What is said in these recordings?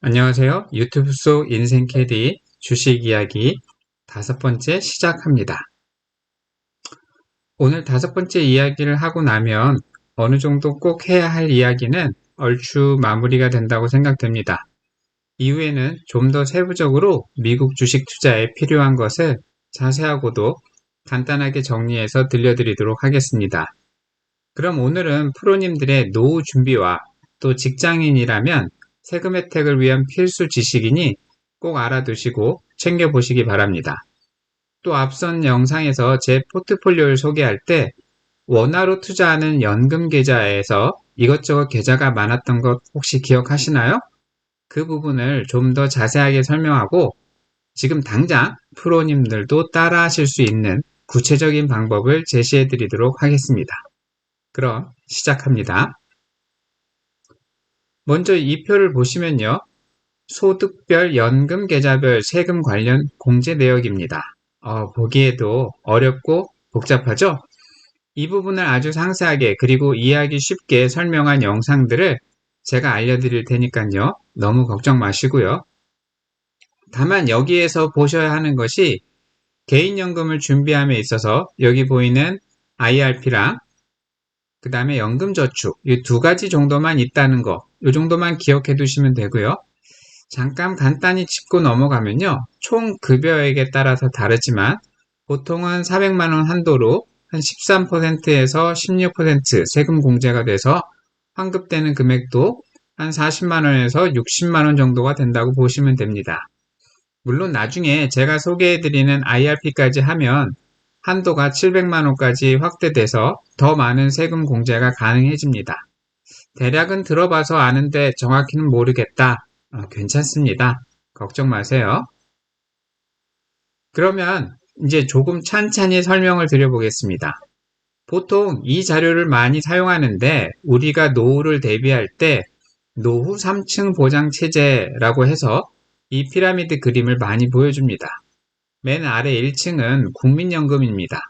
안녕하세요. 유튜브 속 인생 캐디 주식 이야기 5번째 시작합니다. 오늘 5번째 이야기를 하고 나면 어느 정도 꼭 해야 할 이야기는 얼추 마무리가 된다고 생각됩니다. 이후에는 좀 더 세부적으로 미국 주식 투자에 필요한 것을 자세하고도 간단하게 정리해서 들려드리도록 하겠습니다. 그럼 오늘은 프로님들의 노후 준비와 또 직장인이라면 세금 혜택을 위한 필수 지식이니 꼭 알아두시고 챙겨보시기 바랍니다. 또 앞선 영상에서 제 포트폴리오를 소개할 때 원화로 투자하는 연금 계좌에서 이것저것 계좌가 많았던 것 혹시 기억하시나요? 그 부분을 좀 더 자세하게 설명하고 지금 당장 프로님들도 따라 하실 수 있는 구체적인 방법을 제시해 드리도록 하겠습니다. 그럼 시작합니다. 먼저 이 표를 보시면요. 소득별 연금 계좌별 세금 관련 공제 내역입니다. 보기에도 어렵고 복잡하죠? 이 부분을 아주 상세하게 그리고 이해하기 쉽게 설명한 영상들을 제가 알려드릴 테니까요. 너무 걱정 마시고요. 다만 여기에서 보셔야 하는 것이 개인연금을 준비함에 있어서 여기 보이는 IRP랑 그 다음에 연금저축 이 두 가지 정도만 있다는 거 이 정도만 기억해 두시면 되고요. 잠깐 간단히 짚고 넘어가면요. 총 급여액에 따라서 다르지만 보통은 400만원 한도로 한 13%에서 16% 세금 공제가 돼서 환급되는 금액도 한 40만원에서 60만원 정도가 된다고 보시면 됩니다. 물론 나중에 제가 소개해드리는 IRP까지 하면 한도가 700만원까지 확대돼서 더 많은 세금 공제가 가능해집니다. 대략은 들어봐서 아는데 정확히는 모르겠다. 괜찮습니다. 걱정 마세요. 그러면 이제 조금 찬찬히 설명을 드려보겠습니다. 보통 이 자료를 많이 사용하는데 우리가 노후를 대비할 때 노후 3층 보장 체제라고 해서 이 피라미드 그림을 많이 보여줍니다. 맨 아래 1층은 국민연금입니다.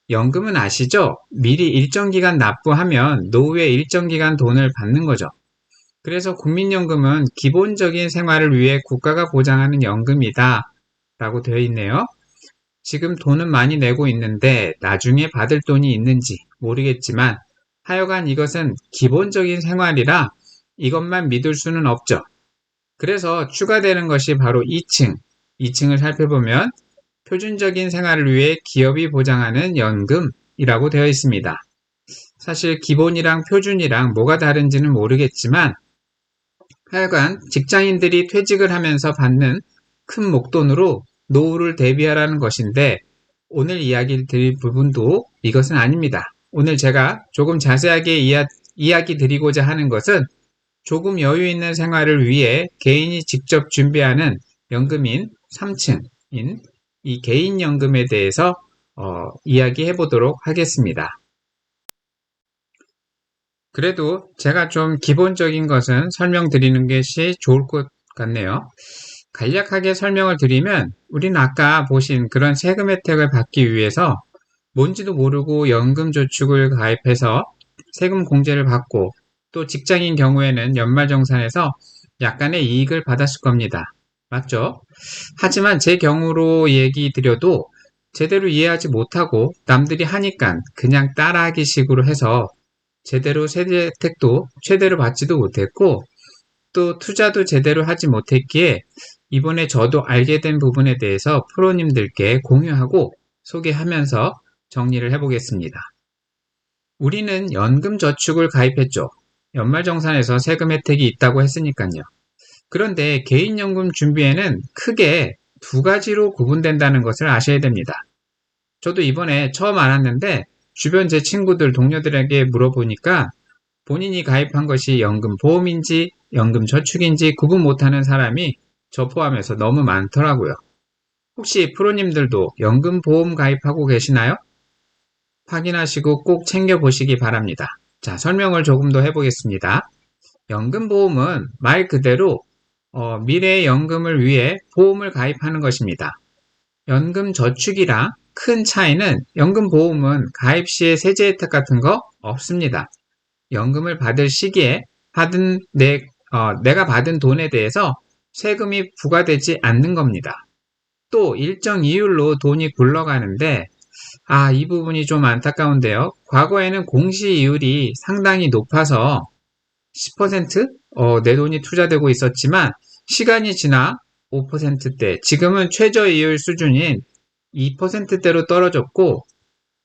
연금은 아시죠? 미리 일정 기간 납부하면 노후에 일정 기간 돈을 받는 거죠. 그래서 국민연금은 기본적인 생활을 위해 국가가 보장하는 연금이다 라고 되어 있네요. 지금 돈은 많이 내고 있는데 나중에 받을 돈이 있는지 모르겠지만 하여간 이것은 기본적인 생활이라 이것만 믿을 수는 없죠. 그래서 추가되는 것이 바로 2층을 살펴보면 표준적인 생활을 위해 기업이 보장하는 연금이라고 되어 있습니다. 사실 기본이랑 표준이랑 뭐가 다른지는 모르겠지만 하여간 직장인들이 퇴직을 하면서 받는 큰 목돈으로 노후를 대비하라는 것인데 오늘 이야기 드릴 부분도 이것은 아닙니다. 오늘 제가 조금 자세하게 이야기 드리고자 하는 것은 조금 여유 있는 생활을 위해 개인이 직접 준비하는 연금인 3층인 이 개인연금에 대해서 이야기해 보도록 하겠습니다. 그래도 제가 좀 기본적인 것은 설명드리는 것이 좋을 것 같네요. 간략하게 설명을 드리면 우리는 아까 보신 그런 세금 혜택을 받기 위해서 뭔지도 모르고 연금저축을 가입해서 세금 공제를 받고 또 직장인 경우에는 연말정산에서 약간의 이익을 받았을 겁니다. 맞죠? 하지만 제 경우로 얘기 드려도 제대로 이해하지 못하고 남들이 하니까 그냥 따라하기 식으로 해서 제대로 세제 혜택도 최대로 받지도 못했고 또 투자도 제대로 하지 못했기에 이번에 저도 알게 된 부분에 대해서 프로님들께 공유하고 소개하면서 정리를 해보겠습니다. 우리는 연금저축을 가입했죠. 연말정산에서 세금 혜택이 있다고 했으니까요. 그런데 개인연금 준비에는 크게 두 가지로 구분된다는 것을 아셔야 됩니다. 저도 이번에 처음 알았는데 주변 제 친구들, 동료들에게 물어보니까 본인이 가입한 것이 연금보험인지 연금저축인지 구분 못하는 사람이 저 포함해서 너무 많더라고요. 혹시 프로님들도 연금보험 가입하고 계시나요? 확인하시고 꼭 챙겨보시기 바랍니다. 자, 설명을 조금 더 해보겠습니다. 연금보험은 말 그대로 미래의 연금을 위해 보험을 가입하는 것입니다. 연금저축이랑 큰 차이는 연금보험은 가입 시에 세제 혜택 같은 거 없습니다. 연금을 받을 시기에 받은 내 내가 받은 돈에 대해서 세금이 부과되지 않는 겁니다. 또 일정 이율로 돈이 굴러가는데 이 부분이 좀 안타까운데요. 과거에는 공시이율이 상당히 높아서 10%? 내 돈이 투자되고 있었지만 시간이 지나 5%대, 지금은 최저이율 수준인 2%대로 떨어졌고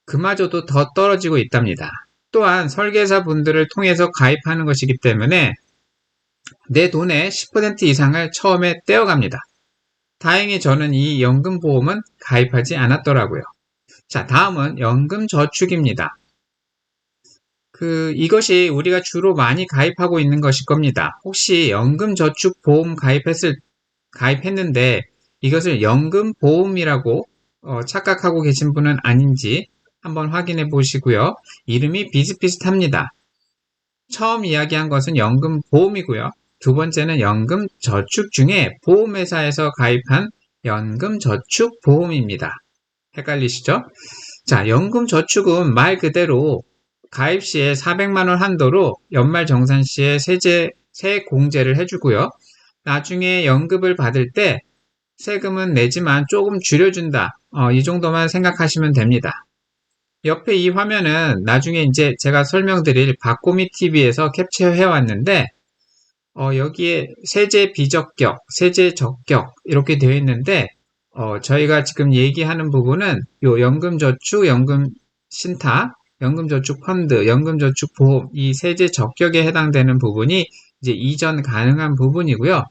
그마저도 더 떨어지고 있답니다. 또한 설계사 분들을 통해서 가입하는 것이기 때문에 내 돈의 10% 이상을 처음에 떼어갑니다. 다행히 저는 이 연금보험은 가입하지 않았더라고요. 자, 다음은 연금저축입니다. 이것이 우리가 주로 많이 가입하고 있는 것일 겁니다. 혹시 연금저축보험 가입했는데 이것을 연금보험이라고 착각하고 계신 분은 아닌지 한번 확인해 보시고요. 이름이 비슷비슷합니다. 처음 이야기한 것은 연금보험이고요. 두 번째는 연금저축 중에 보험회사에서 가입한 연금저축보험입니다. 헷갈리시죠? 자, 연금저축은 말 그대로 가입 시에 400만 원 한도로 연말정산 시에 세공제를 해주고요. 나중에 연금을 받을 때 세금은 내지만 조금 줄여준다. 이 정도만 생각하시면 됩니다. 옆에 이 화면은 나중에 이제 제가 설명드릴 박고미 TV에서 캡처해 왔는데 여기에 세제 비적격, 세제 적격 이렇게 되어 있는데 저희가 지금 얘기하는 부분은 요 연금저축, 연금신탁, 연금저축펀드, 연금저축보험 이 세제 적격에 해당되는 부분이 이제 이전 가능한 부분이고요.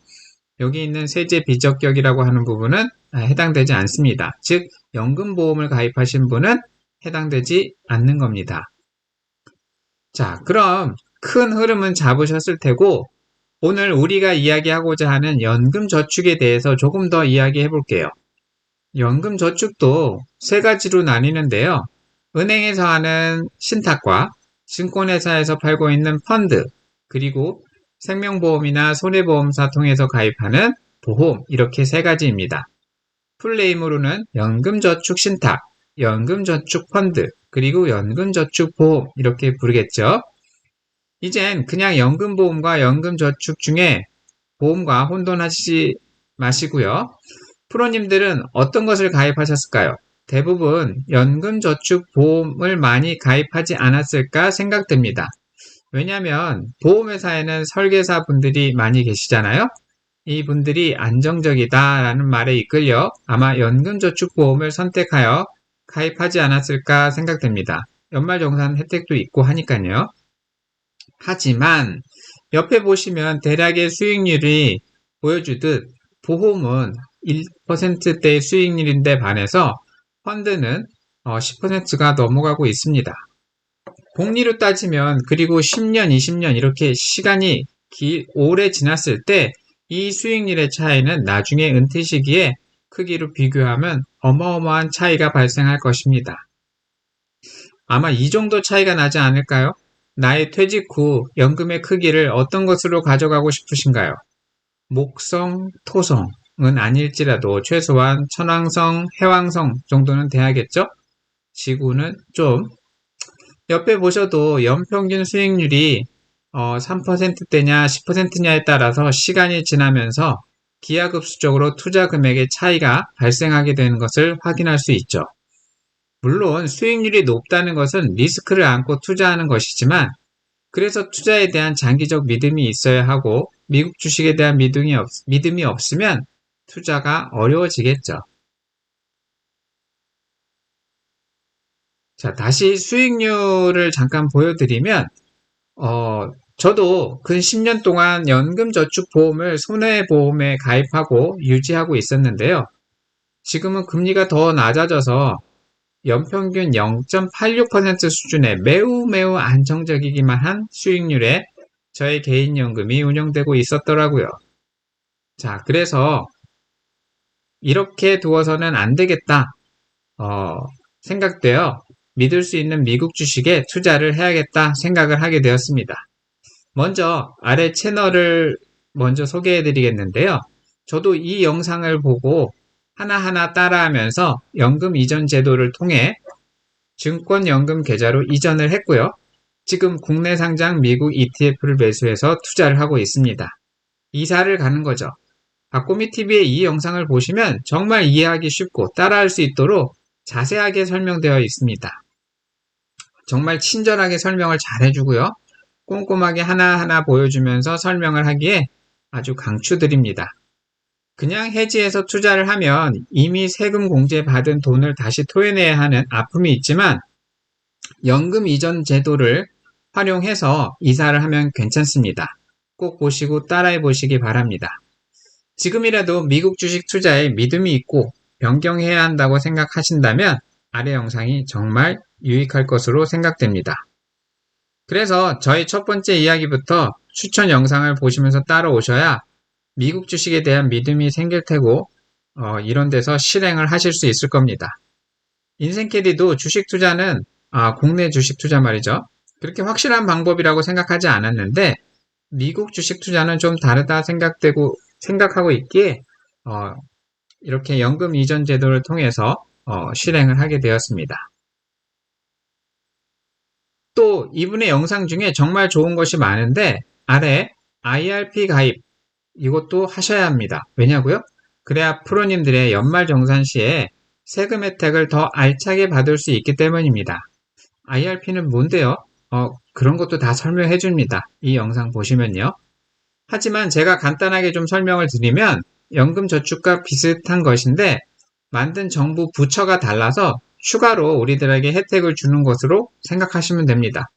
여기 있는 세제 비적격이라고 하는 부분은 해당되지 않습니다. 즉 연금보험을 가입하신 분은 해당되지 않는 겁니다. 자, 그럼 큰 흐름은 잡으셨을 테고 오늘 우리가 이야기하고자 하는 연금저축에 대해서 조금 더 이야기해 볼게요. 연금저축도 세 가지로 나뉘는데요. 은행에서 하는 신탁과 증권회사에서 팔고 있는 펀드, 그리고 생명보험이나 손해보험사 통해서 가입하는 보험, 이렇게 세 가지입니다. 풀네임으로는 연금저축신탁, 연금저축펀드, 그리고 연금저축보험 이렇게 부르겠죠. 이젠 그냥 연금보험과 연금저축 중에 보험과 혼돈하시지 마시고요. 프로님들은 어떤 것을 가입하셨을까요? 대부분 연금저축보험을 많이 가입하지 않았을까 생각됩니다. 왜냐하면 보험회사에는 설계사 분들이 많이 계시잖아요. 이 분들이 안정적이다라는 말에 이끌려 아마 연금저축보험을 선택하여 가입하지 않았을까 생각됩니다. 연말정산 혜택도 있고 하니까요. 하지만 옆에 보시면 대략의 수익률이 보여주듯 보험은 1%대의 수익률인데 반해서 펀드는 10%가 넘어가고 있습니다. 복리로 따지면 그리고 10년, 20년 이렇게 시간이 오래 지났을 때 이 수익률의 차이는 나중에 은퇴 시기에 크기로 비교하면 어마어마한 차이가 발생할 것입니다. 아마 이 정도 차이가 나지 않을까요? 나의 퇴직 후 연금의 크기를 어떤 것으로 가져가고 싶으신가요? 목성, 토성은 아닐지라도 최소한 천왕성, 해왕성 정도는 돼야겠죠? 지구는 좀 옆에 보셔도 연평균 수익률이 3%대냐 10%냐에 따라서 시간이 지나면서 기하급수적으로 투자 금액의 차이가 발생하게 되는 것을 확인할 수 있죠. 물론 수익률이 높다는 것은 리스크를 안고 투자하는 것이지만 그래서 투자에 대한 장기적 믿음이 있어야 하고 미국 주식에 대한 믿음이 없으면 투자가 어려워지겠죠. 자, 다시 수익률을 잠깐 보여드리면 저도 근 10년 동안 연금저축보험을 손해보험에 가입하고 유지하고 있었는데요. 지금은 금리가 더 낮아져서 연평균 0.86% 수준의 매우 안정적이기만 한 수익률에 저의 개인연금이 운영되고 있었더라고요. 자, 그래서 이렇게 두어서는 안 되겠다 생각되어 믿을 수 있는 미국 주식에 투자를 해야겠다 생각을 하게 되었습니다. 먼저 아래 채널을 먼저 소개해 드리겠는데요. 저도 이 영상을 보고 하나하나 따라하면서 연금 이전 제도를 통해 증권연금 계좌로 이전을 했고요. 지금 국내 상장 미국 ETF를 매수해서 투자를 하고 있습니다. 이사를 가는 거죠. 박고미TV의 이 영상을 보시면 정말 이해하기 쉽고 따라할 수 있도록 자세하게 설명되어 있습니다. 정말 친절하게 설명을 잘 해주고요. 꼼꼼하게 하나하나 보여주면서 설명을 하기에 아주 강추드립니다. 그냥 해지해서 투자를 하면 이미 세금 공제 받은 돈을 다시 토해내야 하는 아픔이 있지만 연금 이전 제도를 활용해서 이사를 하면 괜찮습니다. 꼭 보시고 따라해 보시기 바랍니다. 지금이라도 미국 주식 투자에 믿음이 있고 변경해야 한다고 생각하신다면 아래 영상이 정말 유익할 것으로 생각됩니다. 그래서 저희 첫 번째 이야기부터 추천 영상을 보시면서 따라오셔야 미국 주식에 대한 믿음이 생길 테고 이런 데서 실행을 하실 수 있을 겁니다. 인생캐디도 주식 투자는 국내 주식 투자 말이죠. 그렇게 확실한 방법이라고 생각하지 않았는데 미국 주식 투자는 좀 다르다 생각하고 있기에 이렇게 연금 이전 제도를 통해서 실행을 하게 되었습니다. 또 이분의 영상 중에 정말 좋은 것이 많은데 아래 IRP 가입 이것도 하셔야 합니다. 왜냐고요? 그래야 프로님들의 연말정산 시에 세금 혜택을 더 알차게 받을 수 있기 때문입니다. IRP는 뭔데요? 그런 것도 다 설명해 줍니다. 이 영상 보시면요. 하지만 제가 간단하게 좀 설명을 드리면 연금저축과 비슷한 것인데 만든 정부 부처가 달라서 추가로 우리들에게 혜택을 주는 것으로 생각하시면 됩니다.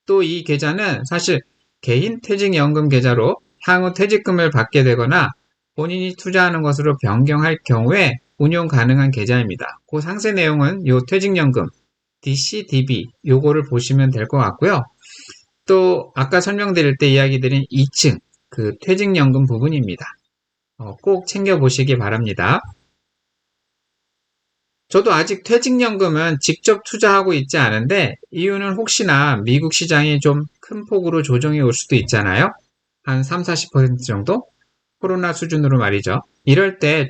또 이 계좌는 사실 개인 퇴직연금 계좌로 향후 퇴직금을 받게 되거나 본인이 투자하는 것으로 변경할 경우에 운용 가능한 계좌입니다. 그 상세 내용은 요 퇴직연금 DCDB 요거를 보시면 될 것 같고요. 또 아까 설명드릴 때 이야기 드린 2층 그 퇴직연금 부분입니다. 꼭 챙겨보시기 바랍니다. 저도 아직 퇴직연금은 직접 투자하고 있지 않은데 이유는 혹시나 미국 시장이 좀 큰 폭으로 조정이 올 수도 있잖아요. 한 30-40% 정도? 코로나 수준으로 말이죠. 이럴 때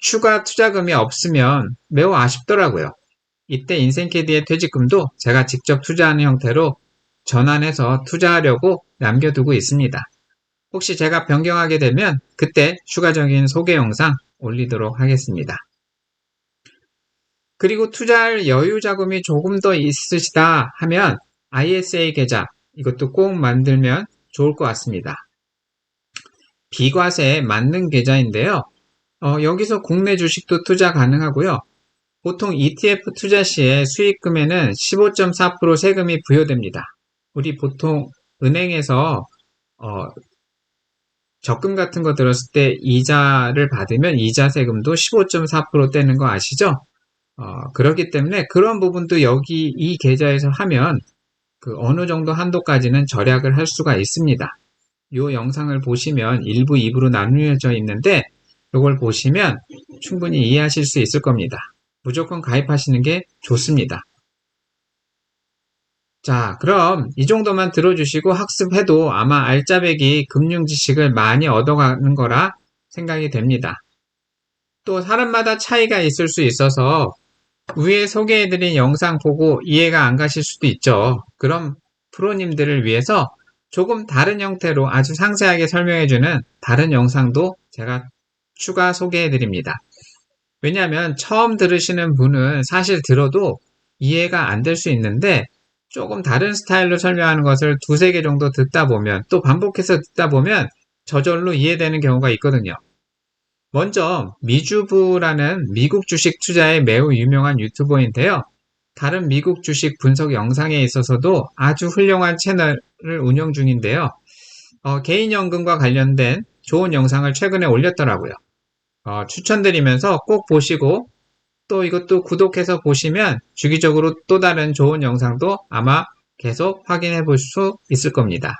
추가 투자금이 없으면 매우 아쉽더라고요. 이때 인생캐디의 퇴직금도 제가 직접 투자하는 형태로 전환해서 투자하려고 남겨두고 있습니다. 혹시 제가 변경하게 되면 그때 추가적인 소개 영상 올리도록 하겠습니다. 그리고 투자할 여유 자금이 조금 더 있으시다 하면 ISA 계좌 이것도 꼭 만들면 좋을 것 같습니다. 비과세에 맞는 계좌인데요. 여기서 국내 주식도 투자 가능하고요. 보통 ETF 투자 시에 수익금에는 15.4% 세금이 부여됩니다. 우리 보통 은행에서 적금 같은 거 들었을 때 이자를 받으면 이자 세금도 15.4% 떼는 거 아시죠? 그렇기 때문에 그런 부분도 여기 이 계좌에서 하면 그 어느 정도 한도까지는 절약을 할 수가 있습니다. 이 영상을 보시면 1부, 2부로 나누어져 있는데 이걸 보시면 충분히 이해하실 수 있을 겁니다. 무조건 가입하시는 게 좋습니다. 자, 그럼 이 정도만 들어주시고 학습해도 아마 알짜배기 금융 지식을 많이 얻어가는 거라 생각이 됩니다. 또 사람마다 차이가 있을 수 있어서 위에 소개해드린 영상 보고 이해가 안 가실 수도 있죠. 그럼 프로님들을 위해서 조금 다른 형태로 아주 상세하게 설명해주는 다른 영상도 제가 추가 소개해드립니다. 왜냐하면 처음 들으시는 분은 사실 들어도 이해가 안 될 수 있는데 조금 다른 스타일로 설명하는 것을 두세 개 정도 듣다 보면 또 반복해서 듣다 보면 저절로 이해되는 경우가 있거든요. 먼저 미주부라는 미국 주식 투자에 매우 유명한 유튜버인데요. 다른 미국 주식 분석 영상에 있어서도 아주 훌륭한 채널을 운영 중인데요. 개인연금과 관련된 좋은 영상을 최근에 올렸더라고요. 추천드리면서 꼭 보시고 또 이것도 구독해서 보시면 주기적으로 또 다른 좋은 영상도 아마 계속 확인해 볼 수 있을 겁니다.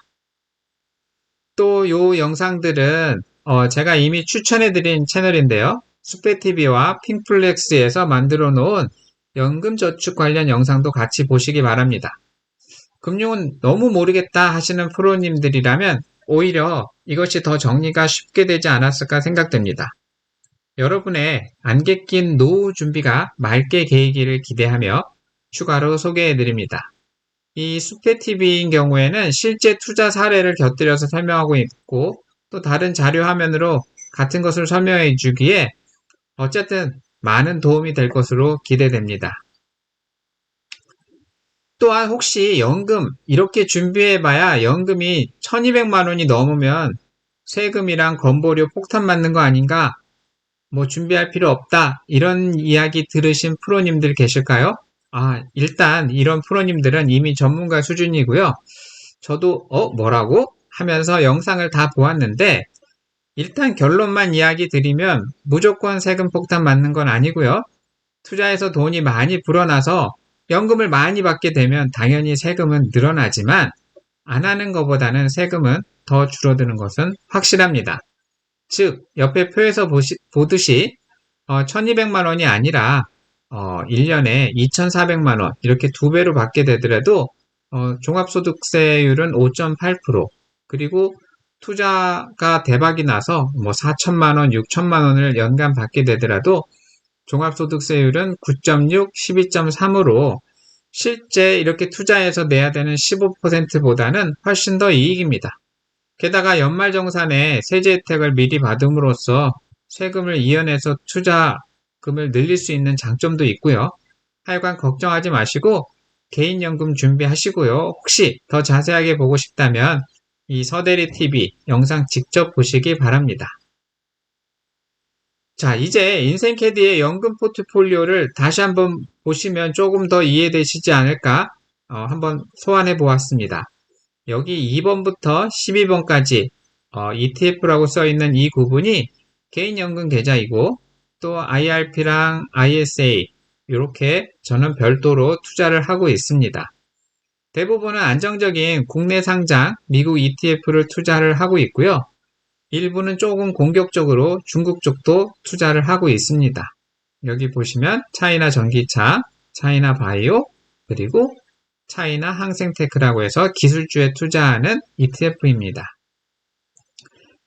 또 요 영상들은 제가 이미 추천해드린 채널인데요. 수페TV와 핑플렉스에서 만들어 놓은 연금저축 관련 영상도 같이 보시기 바랍니다. 금융은 너무 모르겠다 하시는 프로님들이라면 오히려 이것이 더 정리가 쉽게 되지 않았을까 생각됩니다. 여러분의 안개 낀 노후 준비가 맑게 개이기를 기대하며 추가로 소개해드립니다. 이 수페TV인 경우에는 실제 투자 사례를 곁들여서 설명하고 있고 또 다른 자료 화면으로 같은 것을 설명해 주기에 어쨌든 많은 도움이 될 것으로 기대됩니다. 또한 혹시 연금 이렇게 준비해봐야 연금이 1200만 원이 넘으면 세금이랑 건보료 폭탄 맞는 거 아닌가? 뭐 준비할 필요 없다. 이런 이야기 들으신 프로님들 계실까요? 일단 이런 프로님들은 이미 전문가 수준이고요. 저도 뭐라고? 하면서 영상을 다 보았는데 일단 결론만 이야기 드리면 무조건 세금 폭탄 맞는 건 아니고요. 투자해서 돈이 많이 불어나서 연금을 많이 받게 되면 당연히 세금은 늘어나지만 안 하는 것보다는 세금은 더 줄어드는 것은 확실합니다. 즉 옆에 표에서 보듯이 1200만 원이 아니라 1년에 2400만 원 이렇게 두 배로 받게 되더라도 종합소득세율은 5.8% 그리고 투자가 대박이 나서 뭐 4천만 원, 6천만 원을 연간 받게 되더라도 종합소득세율은 9.6, 12.3으로 실제 이렇게 투자해서 내야 되는 15%보다는 훨씬 더 이익입니다. 게다가 연말정산에 세제 혜택을 미리 받음으로써 세금을 이연해서 투자금을 늘릴 수 있는 장점도 있고요. 하여간 걱정하지 마시고 개인연금 준비하시고요. 혹시 더 자세하게 보고 싶다면 이 서대리 TV 영상 직접 보시기 바랍니다. 자, 이제 인생캐디의 연금 포트폴리오를 다시 한번 보시면 조금 더 이해되시지 않을까 한번 소환해 보았습니다. 여기 2번부터 12번까지 ETF라고 써 있는 이 구분이 개인연금 계좌이고 또 IRP랑 ISA 이렇게 저는 별도로 투자를 하고 있습니다. 대부분은 안정적인 국내 상장 미국 ETF를 투자를 하고 있고요. 일부는 조금 공격적으로 중국 쪽도 투자를 하고 있습니다. 여기 보시면 차이나 전기차, 차이나 바이오, 그리고 차이나 항생테크라고 해서 기술주에 투자하는 ETF입니다.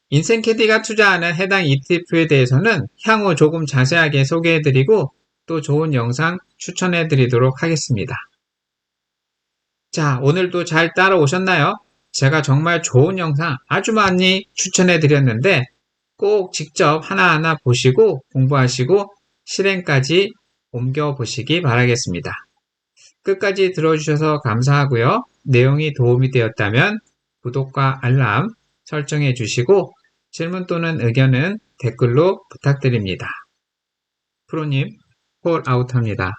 인생캐디가 투자하는 해당 ETF에 대해서는 향후 조금 자세하게 소개해드리고 또 좋은 영상 추천해드리도록 하겠습니다. 자, 오늘도 잘 따라오셨나요? 제가 정말 좋은 영상 아주 많이 추천해드렸는데 꼭 직접 하나하나 보시고 공부하시고 실행까지 옮겨보시기 바라겠습니다. 끝까지 들어주셔서 감사하고요. 내용이 도움이 되었다면 구독과 알람 설정해 주시고 질문 또는 의견은 댓글로 부탁드립니다. 프로님, 콜 아웃합니다.